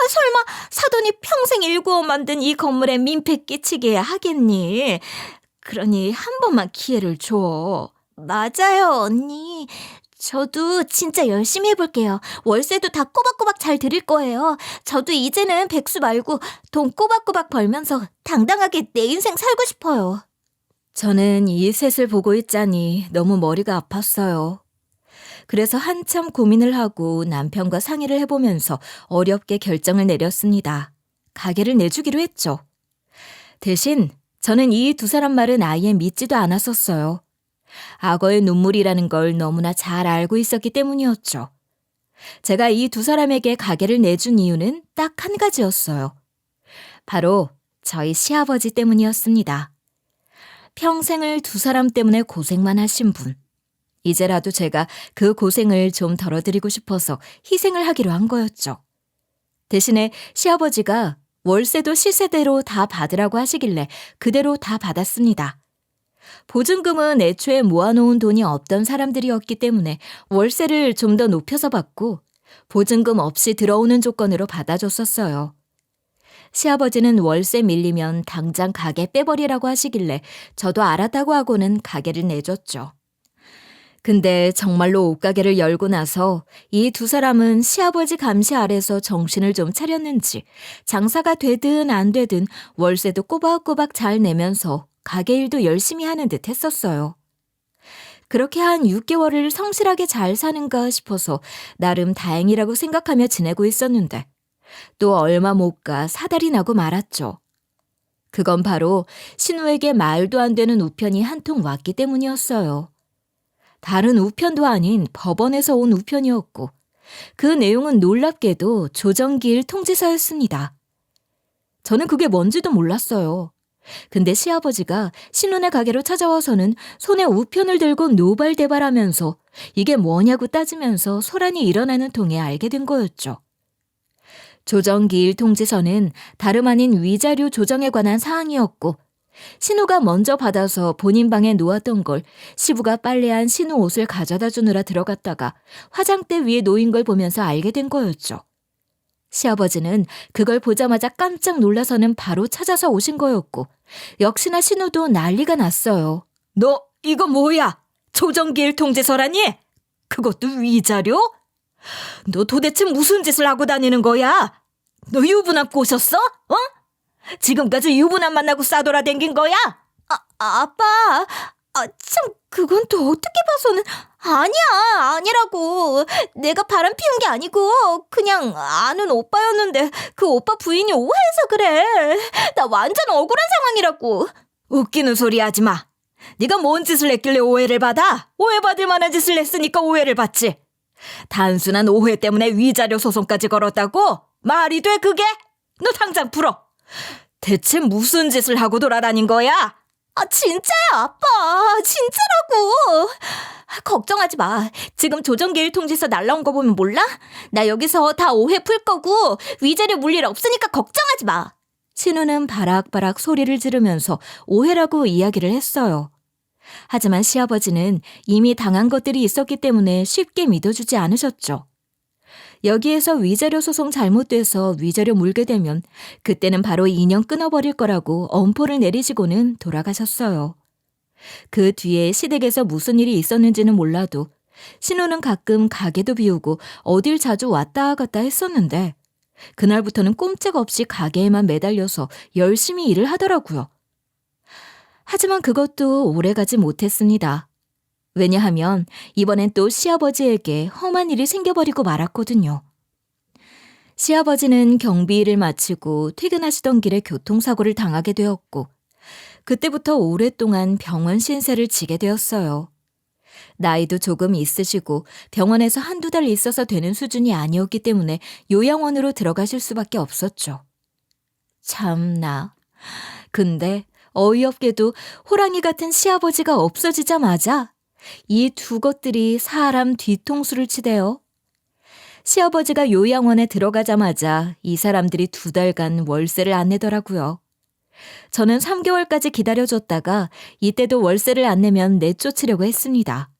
설마 사돈이 평생 일구어 만든 이 건물에 민폐 끼치게 하겠니? 그러니 한 번만 기회를 줘. 맞아요, 언니. 저도 진짜 열심히 해볼게요. 월세도 다 꼬박꼬박 잘 드릴 거예요. 저도 이제는 백수 말고 돈 꼬박꼬박 벌면서 당당하게 내 인생 살고 싶어요. 저는 이 셋을 보고 있자니 너무 머리가 아팠어요. 그래서 한참 고민을 하고 남편과 상의를 해보면서 어렵게 결정을 내렸습니다. 가게를 내주기로 했죠. 대신 저는 이 두 사람 말은 아예 믿지도 않았었어요. 악어의 눈물이라는 걸 너무나 잘 알고 있었기 때문이었죠. 제가 이 두 사람에게 가게를 내준 이유는 딱 한 가지였어요. 바로 저희 시아버지 때문이었습니다. 평생을 두 사람 때문에 고생만 하신 분. 이제라도 제가 그 고생을 좀 덜어드리고 싶어서 희생을 하기로 한 거였죠. 대신에 시아버지가 월세도 시세대로 다 받으라고 하시길래 그대로 다 받았습니다. 보증금은 애초에 모아놓은 돈이 없던 사람들이었기 때문에 월세를 좀 더 높여서 받고 보증금 없이 들어오는 조건으로 받아줬었어요. 시아버지는 월세 밀리면 당장 가게 빼버리라고 하시길래 저도 알았다고 하고는 가게를 내줬죠. 근데 정말로 옷가게를 열고 나서 이 두 사람은 시아버지 감시 아래서 정신을 좀 차렸는지 장사가 되든 안 되든 월세도 꼬박꼬박 잘 내면서 가게 일도 열심히 하는 듯 했었어요. 그렇게 한 6개월을 성실하게 잘 사는가 싶어서 나름 다행이라고 생각하며 지내고 있었는데 또 얼마 못 가 사달이 나고 말았죠. 그건 바로 신우에게 말도 안 되는 우편이 한 통 왔기 때문이었어요. 다른 우편도 아닌 법원에서 온 우편이었고 그 내용은 놀랍게도 조정길 통지서였습니다. 저는 그게 뭔지도 몰랐어요. 근데 시아버지가 신우네 가게로 찾아와서는 손에 우편을 들고 노발대발하면서 이게 뭐냐고 따지면서 소란이 일어나는 통에 알게 된 거였죠. 조정기일 통지서는 다름 아닌 위자료 조정에 관한 사항이었고 신우가 먼저 받아서 본인 방에 놓았던 걸 시부가 빨래한 신우 옷을 가져다 주느라 들어갔다가 화장대 위에 놓인 걸 보면서 알게 된 거였죠. 시아버지는 그걸 보자마자 깜짝 놀라서는 바로 찾아서 오신 거였고 역시나 신우도 난리가 났어요. 너 이거 뭐야? 조정기일 통지서라니? 그것도 위자료? 너 도대체 무슨 짓을 하고 다니는 거야? 너 유부남 꼬셨어? 어? 지금까지 유부남 만나고 싸돌아댕긴 거야? 아빠, 참 그건 또 어떻게 봐서는 아니라고. 내가 바람 피운 게 아니고 그냥 아는 오빠였는데 그 오빠 부인이 오해해서 그래. 나 완전 억울한 상황이라고. 웃기는 소리 하지 마. 네가 뭔 짓을 했길래 오해를 받아? 오해받을 만한 짓을 했으니까 오해를 받지. 단순한 오해 때문에 위자료 소송까지 걸었다고? 말이 돼 그게? 너 당장 풀어. 대체 무슨 짓을 하고 돌아다닌 거야? 아, 진짜야, 아빠. 진짜라고. 걱정하지 마. 지금 조정계일 통지서 날라온 거 보면 몰라? 나 여기서 다 오해 풀 거고 위자료 물릴 없으니까 걱정하지 마. 신우는 바락바락 소리를 지르면서 오해라고 이야기를 했어요. 하지만 시아버지는 이미 당한 것들이 있었기 때문에 쉽게 믿어주지 않으셨죠. 여기에서 위자료 소송 잘못돼서 위자료 물게 되면 그때는 바로 인연 끊어버릴 거라고 엄포를 내리시고는 돌아가셨어요. 그 뒤에 시댁에서 무슨 일이 있었는지는 몰라도 신우는 가끔 가게도 비우고 어딜 자주 왔다 갔다 했었는데 그날부터는 꼼짝 없이 가게에만 매달려서 열심히 일을 하더라고요. 하지만 그것도 오래가지 못했습니다. 왜냐하면 이번엔 또 시아버지에게 험한 일이 생겨버리고 말았거든요. 시아버지는 경비 일을 마치고 퇴근하시던 길에 교통사고를 당하게 되었고 그때부터 오랫동안 병원 신세를 지게 되었어요. 나이도 조금 있으시고 병원에서 한두 달 있어서 되는 수준이 아니었기 때문에 요양원으로 들어가실 수밖에 없었죠. 참나. 근데 어이없게도 호랑이 같은 시아버지가 없어지자마자 이 두 것들이 사람 뒤통수를 치대요. 시아버지가 요양원에 들어가자마자 이 사람들이 2달간 월세를 안 내더라고요. 저는 3개월까지 기다려줬다가 이때도 월세를 안 내면 내쫓으려고 했습니다.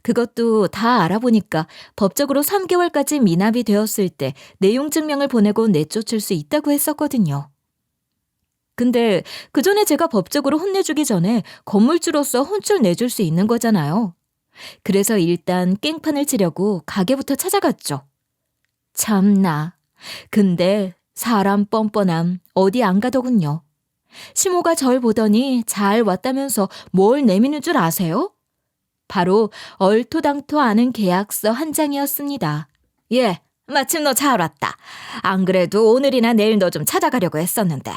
그것도 다 알아보니까 법적으로 3개월까지 미납이 되었을 때 내용 증명을 보내고 내쫓을 수 있다고 했었거든요. 근데 그 전에 제가 법적으로 혼내주기 전에 건물주로서 혼쭐 내줄 수 있는 거잖아요. 그래서 일단 깽판을 치려고 가게부터 찾아갔죠. 참나. 근데 사람 뻔뻔함 어디 안 가더군요. 시모가 절 보더니 잘 왔다면서 뭘 내미는 줄 아세요? 바로 얼토당토 않은 계약서 한 장이었습니다. 예, 마침 너 잘 왔다. 안 그래도 오늘이나 내일 너 좀 찾아가려고 했었는데.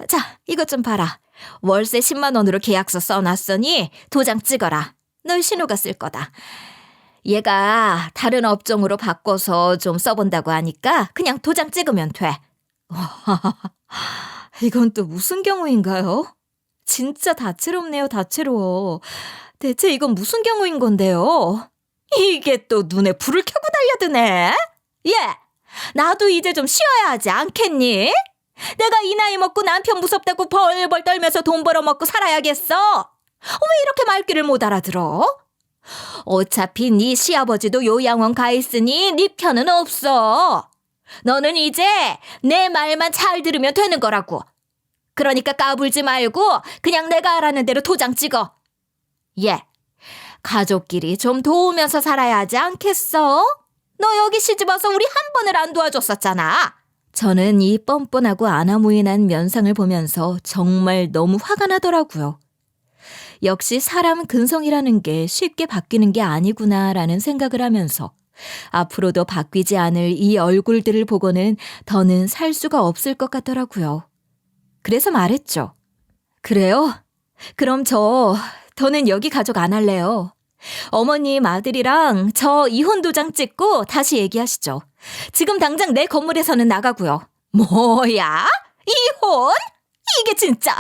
자, 이것 좀 봐라. 월세 10만 원으로 계약서 써놨으니 도장 찍어라. 널 신우가 쓸 거다. 얘가 다른 업종으로 바꿔서 좀 써본다고 하니까 그냥 도장 찍으면 돼. 이건 또 무슨 경우인가요? 진짜 다채롭네요, 다채로워. 대체 이건 무슨 경우인 건데요? 이게 또 눈에 불을 켜고 달려드네. 예, 나도 이제 좀 쉬어야 하지 않겠니? 내가 이 나이 먹고 남편 무섭다고 벌벌 떨면서 돈 벌어먹고 살아야겠어. 왜 이렇게 말귀를 못 알아들어? 어차피 네 시아버지도 요양원 가 있으니 네 편은 없어. 너는 이제 내 말만 잘 들으면 되는 거라고. 그러니까 까불지 말고 그냥 내가 하라는 대로 도장 찍어. 예, 가족끼리 좀 도우면서 살아야 하지 않겠어? 너 여기 시집와서 우리 한 번을 안 도와줬었잖아. 저는 이 뻔뻔하고 아나무인한 면상을 보면서 정말 너무 화가 나더라고요. 역시 사람 근성이라는 게 쉽게 바뀌는 게 아니구나라는 생각을 하면서 앞으로도 바뀌지 않을 이 얼굴들을 보고는 더는 살 수가 없을 것 같더라고요. 그래서 말했죠. 그래요? 그럼 더는 여기 가족 안 할래요. 어머님 아들이랑 저 이혼 도장 찍고 다시 얘기하시죠. 지금 당장 내 건물에서는 나가고요. 뭐야? 이혼? 이게 진짜?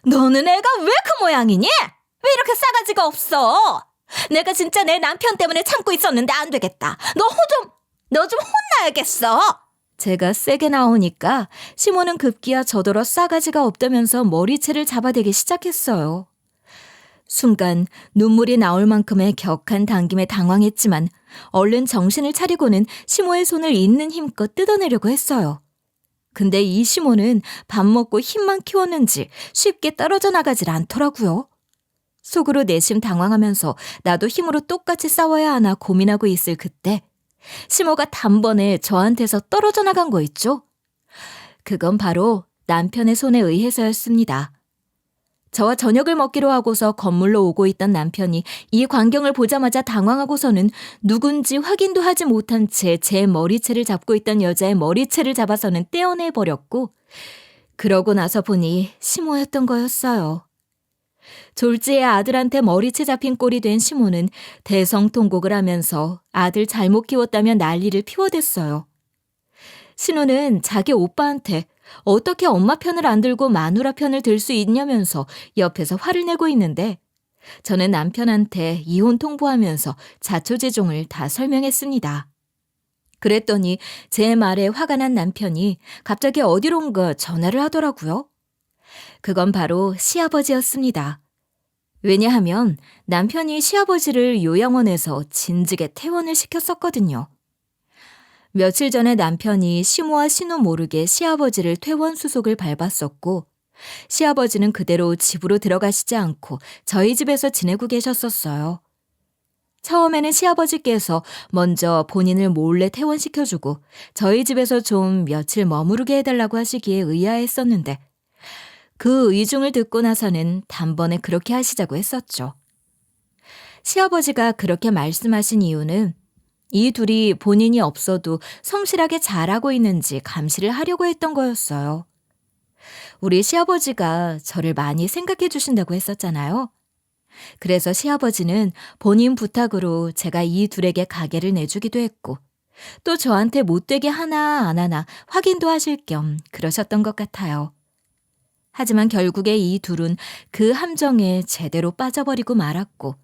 너는 애가 왜 그 모양이니? 왜 이렇게 싸가지가 없어? 내가 진짜 내 남편 때문에 참고 있었는데 안 되겠다. 너 좀 혼나야겠어. 제가 세게 나오니까 시모는 급기야 저더러 싸가지가 없다면서 머리채를 잡아대기 시작했어요. 순간 눈물이 나올 만큼의 격한 당김에 당황했지만 얼른 정신을 차리고는 시모의 손을 있는 힘껏 뜯어내려고 했어요. 근데 이 시모는 밥 먹고 힘만 키웠는지 쉽게 떨어져 나가질 않더라고요. 속으로 내심 당황하면서 나도 힘으로 똑같이 싸워야 하나 고민하고 있을 그때 시모가 단번에 저한테서 떨어져 나간 거 있죠? 그건 바로 남편의 손에 의해서였습니다. 저와 저녁을 먹기로 하고서 건물로 오고 있던 남편이 이 광경을 보자마자 당황하고서는 누군지 확인도 하지 못한 채 제 머리채를 잡고 있던 여자의 머리채를 잡아서는 떼어내버렸고 그러고 나서 보니 시모였던 거였어요. 졸지의 아들한테 머리채 잡힌 꼴이 된 시모는 대성통곡을 하면서 아들 잘못 키웠다며 난리를 피워댔어요. 신우는 자기 오빠한테 어떻게 엄마 편을 안 들고 마누라 편을 들 수 있냐면서 옆에서 화를 내고 있는데 저는 남편한테 이혼 통보하면서 자초지종을 다 설명했습니다. 그랬더니 제 말에 화가 난 남편이 갑자기 어디론가 전화를 하더라고요. 그건 바로 시아버지였습니다. 왜냐하면 남편이 시아버지를 요양원에서 진즉에 퇴원을 시켰었거든요. 며칠 전에 남편이 시모와 신우 모르게 시아버지를 퇴원 수속을 밟았었고 시아버지는 그대로 집으로 들어가시지 않고 저희 집에서 지내고 계셨었어요. 처음에는 시아버지께서 먼저 본인을 몰래 퇴원시켜주고 저희 집에서 좀 며칠 머무르게 해달라고 하시기에 의아했었는데 그 의중을 듣고 나서는 단번에 그렇게 하시자고 했었죠. 시아버지가 그렇게 말씀하신 이유는 이 둘이 본인이 없어도 성실하게 잘하고 있는지 감시를 하려고 했던 거였어요. 우리 시아버지가 저를 많이 생각해 주신다고 했었잖아요. 그래서 시아버지는 본인 부탁으로 제가 이 둘에게 가게를 내주기도 했고 또 저한테 못되게 하나 안 하나 확인도 하실 겸 그러셨던 것 같아요. 하지만 결국에 이 둘은 그 함정에 제대로 빠져버리고 말았고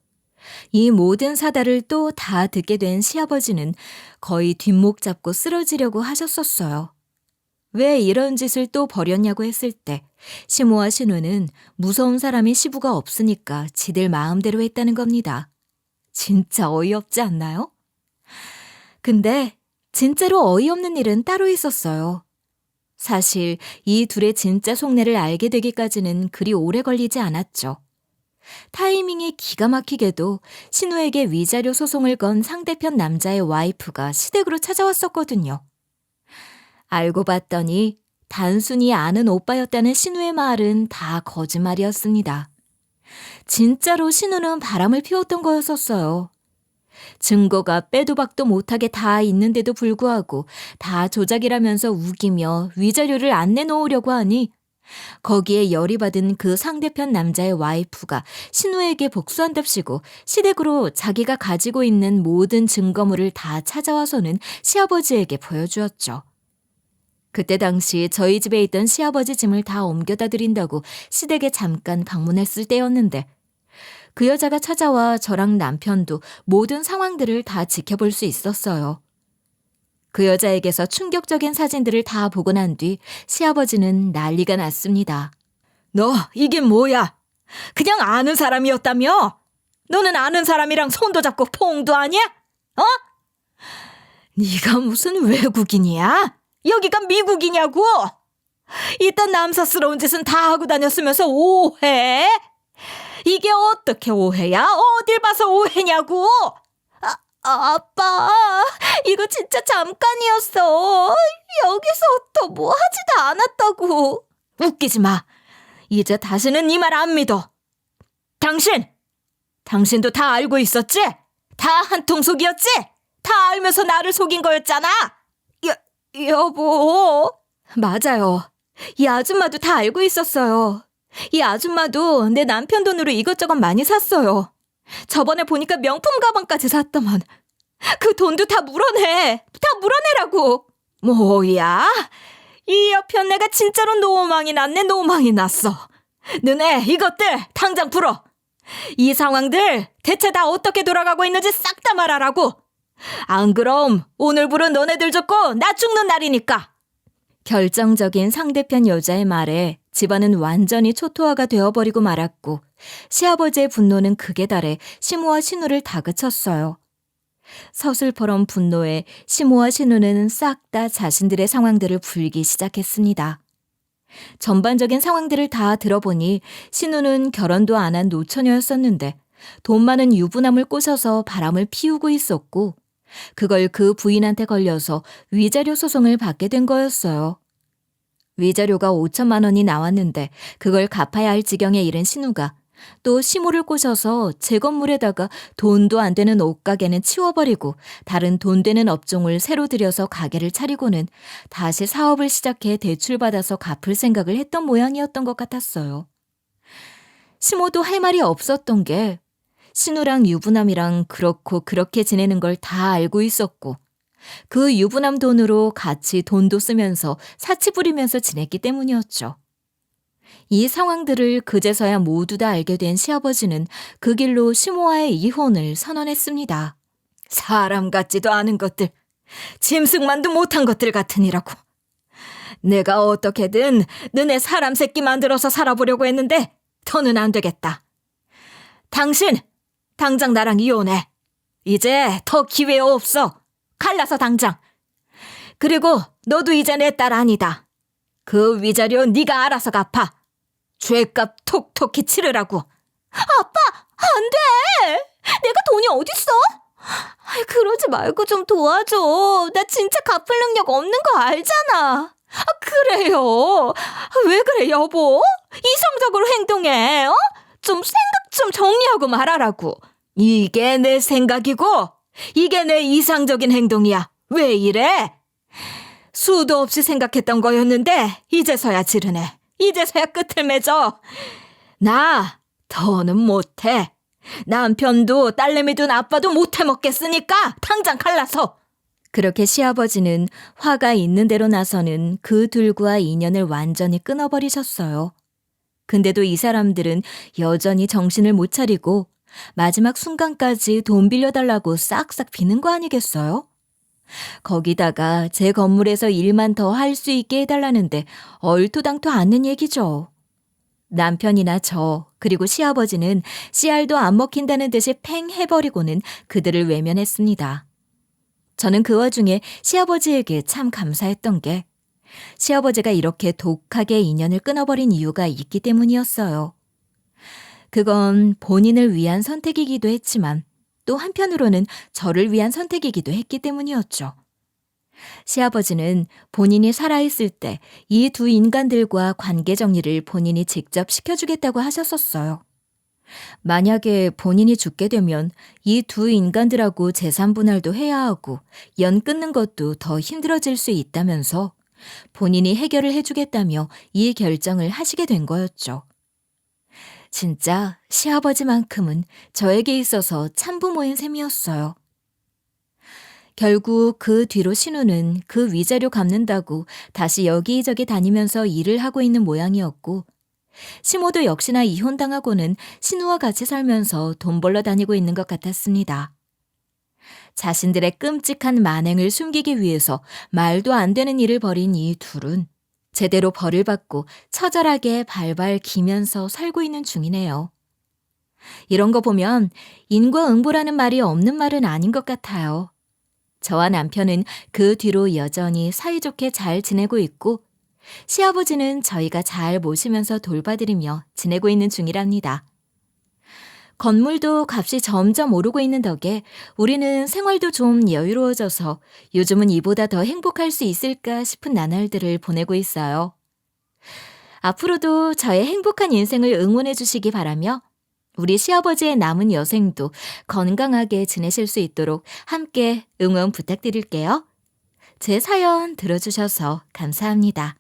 이 모든 사달을 또 다 듣게 된 시아버지는 거의 뒷목 잡고 쓰러지려고 하셨었어요. 왜 이런 짓을 또 벌였냐고 했을 때 시모와 신우는 무서운 사람이 시부가 없으니까 지들 마음대로 했다는 겁니다. 진짜 어이없지 않나요? 근데 진짜로 어이없는 일은 따로 있었어요. 사실 이 둘의 진짜 속내를 알게 되기까지는 그리 오래 걸리지 않았죠. 타이밍이 기가 막히게도 신우에게 위자료 소송을 건 상대편 남자의 와이프가 시댁으로 찾아왔었거든요. 알고 봤더니 단순히 아는 오빠였다는 신우의 말은 다 거짓말이었습니다. 진짜로 신우는 바람을 피웠던 거였었어요. 증거가 빼도 박도 못하게 다 있는데도 불구하고 다 조작이라면서 우기며 위자료를 안 내놓으려고 하니 거기에 열이 받은 그 상대편 남자의 와이프가 신우에게 복수한답시고 시댁으로 자기가 가지고 있는 모든 증거물을 다 찾아와서는 시아버지에게 보여주었죠. 그때 당시 저희 집에 있던 시아버지 짐을 다 옮겨다 드린다고 시댁에 잠깐 방문했을 때였는데 그 여자가 찾아와 저랑 남편도 모든 상황들을 다 지켜볼 수 있었어요. 그 여자에게서 충격적인 사진들을 다 보고 난 뒤 시아버지는 난리가 났습니다. 너 이게 뭐야? 그냥 아는 사람이었다며? 너는 아는 사람이랑 손도 잡고 포옹도 하냐? 어? 네가 무슨 외국인이야? 여기가 미국이냐고? 이딴 남사스러운 짓은 다 하고 다녔으면서 오해? 이게 어떻게 오해야? 어딜 봐서 오해냐고? 아빠, 이거 진짜 잠깐이었어. 여기서 더 뭐 하지도 않았다고. 웃기지 마. 이제 다시는 네 말 안 믿어. 당신도 다 알고 있었지? 다 한통속이었지? 다 알면서 나를 속인 거였잖아. 여보. 맞아요. 이 아줌마도 다 알고 있었어요. 이 아줌마도 내 남편 돈으로 이것저것 많이 샀어요. 저번에 보니까 명품 가방까지 샀더만. 그 돈도 다 물어내. 다 물어내라고. 뭐야? 이 여편 내가 진짜로 노망이 났네. 노망이 났어. 너네 이것들 당장 풀어. 이 상황들 대체 다 어떻게 돌아가고 있는지 싹 다 말하라고. 안 그럼 오늘부로 너네들 죽고 나 죽는 날이니까. 결정적인 상대편 여자의 말에 집안은 완전히 초토화가 되어버리고 말았고 시아버지의 분노는 극에 달해 시모와 신우를 다그쳤어요. 서슬퍼런 분노에 시모와 신우는 싹 다 자신들의 상황들을 풀기 시작했습니다. 전반적인 상황들을 다 들어보니 신우는 결혼도 안 한 노처녀였었는데 돈 많은 유부남을 꼬셔서 바람을 피우고 있었고 그걸 그 부인한테 걸려서 위자료 소송을 받게 된 거였어요. 위자료가 5천만 원이 나왔는데 그걸 갚아야 할 지경에 이른 신우가 또 시모를 꼬셔서 제 건물에다가 돈도 안 되는 옷가게는 치워버리고 다른 돈 되는 업종을 새로 들여서 가게를 차리고는 다시 사업을 시작해 대출받아서 갚을 생각을 했던 모양이었던 것 같았어요. 시모도 할 말이 없었던 게 신우랑 유부남이랑 그렇고 그렇게 지내는 걸 다 알고 있었고 그 유부남 돈으로 같이 돈도 쓰면서 사치 부리면서 지냈기 때문이었죠. 이 상황들을 그제서야 모두 다 알게 된 시아버지는 그 길로 시모와의 이혼을 선언했습니다. 사람 같지도 않은 것들, 짐승만도 못한 것들 같으니라고. 내가 어떻게든 너네 사람 새끼 만들어서 살아보려고 했는데 더는 안 되겠다. 당신, 당장 나랑 이혼해. 이제 더 기회 없어. 갈라서 당장. 그리고 너도 이제 내 딸 아니다. 그 위자료 네가 알아서 갚아. 죄값 톡톡히 치르라고. 안 돼! 내가 돈이 어딨어? 그러지 말고 좀 도와줘. 나 진짜 갚을 능력 없는 거 알잖아. 그래요. 왜 그래, 여보? 이성적으로 행동해. 좀 생각 좀 정리하고 말하라고. 이게 내 생각이고 이게 내 이상적인 행동이야. 왜 이래? 수도 없이 생각했던 거였는데 이제서야 지르네. 이제서야 끝을 맺어. 나 더는 못해. 남편도 딸내미 둔 아빠도 못해 먹겠으니까 당장 갈라서. 그렇게 시아버지는 화가 있는 대로 나서는 그 둘과 인연을 완전히 끊어버리셨어요. 근데도 이 사람들은 여전히 정신을 못 차리고 마지막 순간까지 돈 빌려달라고 싹싹 비는 거 아니겠어요? 거기다가 제 건물에서 일만 더 할 수 있게 해달라는데 얼토당토 않는 얘기죠. 남편이나 저 그리고 시아버지는 씨알도 안 먹힌다는 듯이 팽 해버리고는 그들을 외면했습니다. 저는 그 와중에 시아버지에게 참 감사했던 게 시아버지가 이렇게 독하게 인연을 끊어버린 이유가 있기 때문이었어요. 그건 본인을 위한 선택이기도 했지만 또 한편으로는 저를 위한 선택이기도 했기 때문이었죠. 시아버지는 본인이 살아있을 때 이 두 인간들과 관계 정리를 본인이 직접 시켜주겠다고 하셨었어요. 만약에 본인이 죽게 되면 이 두 인간들하고 재산 분할도 해야 하고 연 끊는 것도 더 힘들어질 수 있다면서 본인이 해결을 해주겠다며 이 결정을 하시게 된 거였죠. 진짜 시아버지만큼은 저에게 있어서 참부모인 셈이었어요. 결국 그 뒤로 신우는 그 위자료 갚는다고 다시 여기저기 다니면서 일을 하고 있는 모양이었고 시모도 역시나 이혼당하고는 신우와 같이 살면서 돈 벌러 다니고 있는 것 같았습니다. 자신들의 끔찍한 만행을 숨기기 위해서 말도 안 되는 일을 벌인 이 둘은 제대로 벌을 받고 처절하게 발발 기면서 살고 있는 중이네요. 이런 거 보면 인과응보라는 말이 없는 말은 아닌 것 같아요. 저와 남편은 그 뒤로 여전히 사이좋게 잘 지내고 있고 시아버지는 저희가 잘 모시면서 돌봐드리며 지내고 있는 중이랍니다. 건물도 값이 점점 오르고 있는 덕에 우리는 생활도 좀 여유로워져서 요즘은 이보다 더 행복할 수 있을까 싶은 나날들을 보내고 있어요. 앞으로도 저의 행복한 인생을 응원해 주시기 바라며 우리 시아버지의 남은 여생도 건강하게 지내실 수 있도록 함께 응원 부탁드릴게요. 제 사연 들어주셔서 감사합니다.